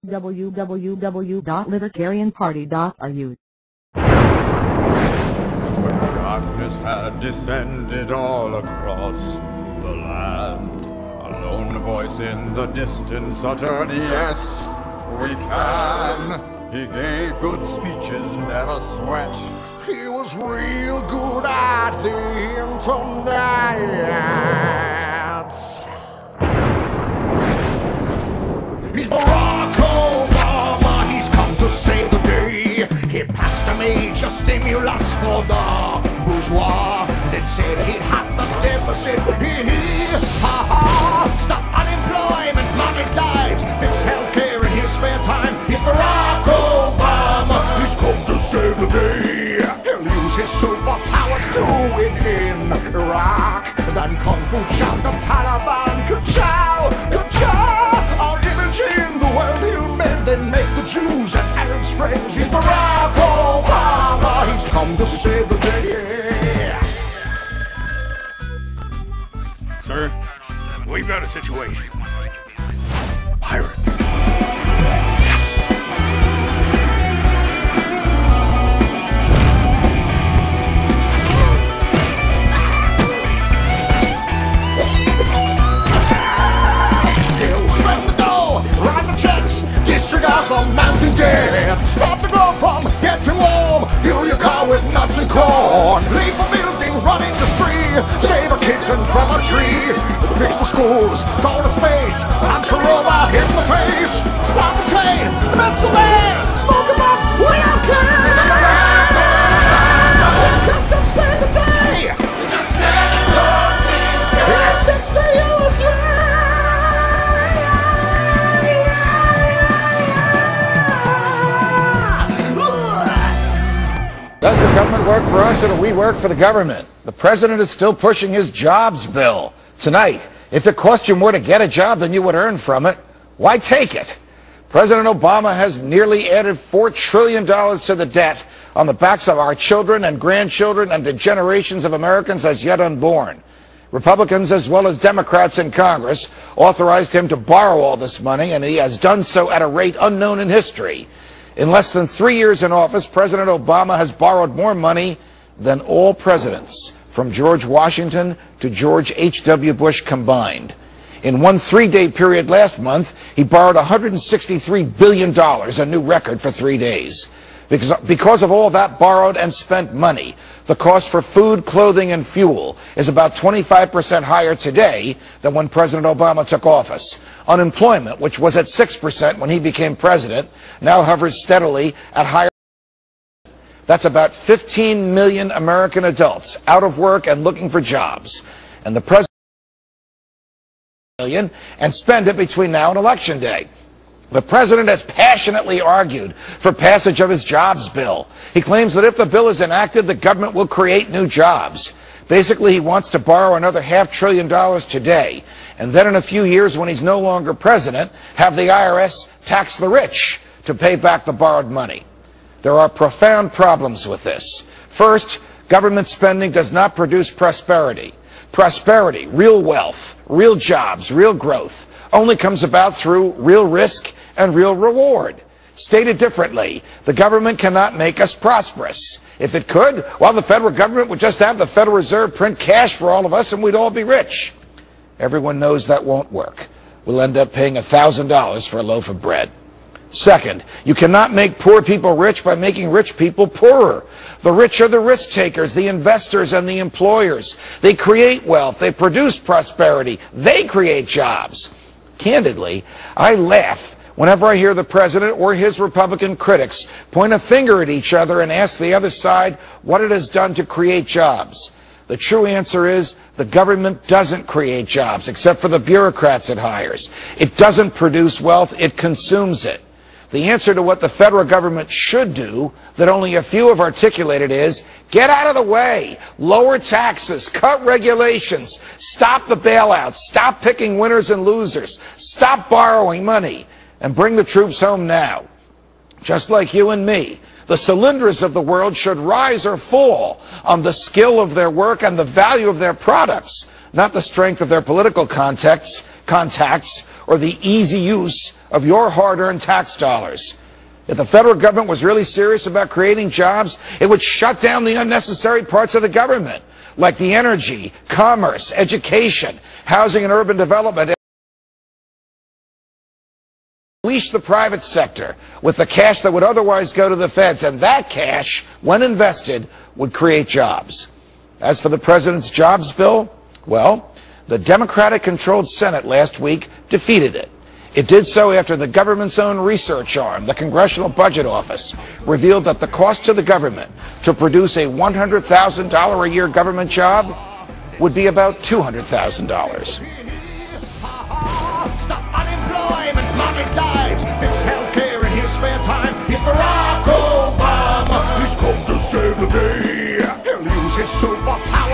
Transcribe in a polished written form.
www.libertarianparty.ru. When darkness had descended all across the land, a lone voice in the distance uttered, "Yes, we can." He gave good speeches, never sweat. He was real good at the internet. He's Barak Obama, he's come to save the day. He passed a major stimulus for the bourgeois. Then said he'd have the deficit. Ha-ha. Stop unemployment, money dives. Fix healthcare in his spare time. He's Barak Obama, he's come to save the day. He'll use his superpowers to win in Iraq. Then Kung Fu chop the Taliban. Ka-chow, ka-chow. Our image in the world he'll mend. Then make the Jews and Arabs friends. He's Barak Obama, he's come to save the day. Sir, we've got a situation. Pirates. Disregard the mountain dead. Stop the globe from getting warm. Fuel your car with nuts and corn. Leave the building, run industry. Save a kitten from a tree. Fix the schools, go to space. Punch a robot in the face. Stop the train, melt some airs. Smoke a blunt, we don't care. We've got to save the day. Just fix the USA. Does the government work for us or do we work for the government? The president is still pushing his jobs bill. Tonight, if it cost you more to get a job than you would earn from it, why take it? President Obama has nearly added $4 trillion to the debt on the backs of our children and grandchildren and the generations of Americans as yet unborn. Republicans as well as Democrats in Congress authorized him to borrow all this money, and he has done so at a rate unknown in history. In less than 3 years in office, President Obama has borrowed more money than all presidents, from George Washington to George H.W. Bush combined. In one 3-day period last month, he borrowed $163 billion, a new record for 3 days. Because of all that borrowed and spent money, the cost for food, clothing, and fuel is about 25% higher today than when President Obama took office. Unemployment, which was at 6% when he became president, now hovers steadily at higher. That's about 15 million American adults out of work and looking for jobs. And the president and spend it between now and Election Day. The president has passionately argued for passage of his jobs bill. He claims that if the bill is enacted, the government will create new jobs. Basically, he wants to borrow another $500 billion today, and then in a few years, when he's no longer president, have the IRS tax the rich to pay back the borrowed money. There are profound problems with this. First, government spending does not produce prosperity. Prosperity, real wealth, real jobs, real growth, only comes about through real risk and real reward. Stated differently, the government cannot make us prosperous. If it could, well, the federal government would just have the Federal Reserve print cash for all of us and we'd all be rich. Everyone knows that won't work. We'll end up paying $1,000 for a loaf of bread. Second, you cannot make poor people rich by making rich people poorer. The rich are the risk takers, the investors, and the employers. They create wealth. They produce prosperity. They create jobs. Candidly, I laugh whenever I hear the president or his Republican critics point a finger at each other and ask the other side what it has done to create jobs. The true answer is the government doesn't create jobs, except for the bureaucrats it hires. It doesn't produce wealth, it consumes it. The answer to what the federal government should do, that only a few have articulated, is get out of the way, lower taxes, cut regulations, stop the bailouts, stop picking winners and losers, stop borrowing money, and bring the troops home now. Just like you and me, the Solyndras of the world should rise or fall on the skill of their work and the value of their products, not the strength of their political contacts or the easy use of your hard-earned tax dollars. If the federal government was really serious about creating jobs, it would shut down the unnecessary parts of the government, like the energy, commerce, education, housing and urban development. Unleash the private sector with the cash that would otherwise go to the feds, and that cash, when invested, would create jobs. As for the president's jobs bill, well, the Democratic-controlled Senate last week defeated it. It did so after the government's own research arm, the Congressional Budget Office, revealed that the cost to the government to produce a $100,000 a year government job would be about $200,000. Stop unemployment, money dives, fish healthcare in his spare time. He's Barack Obama. He's come to save the day. He'll use his superpowers.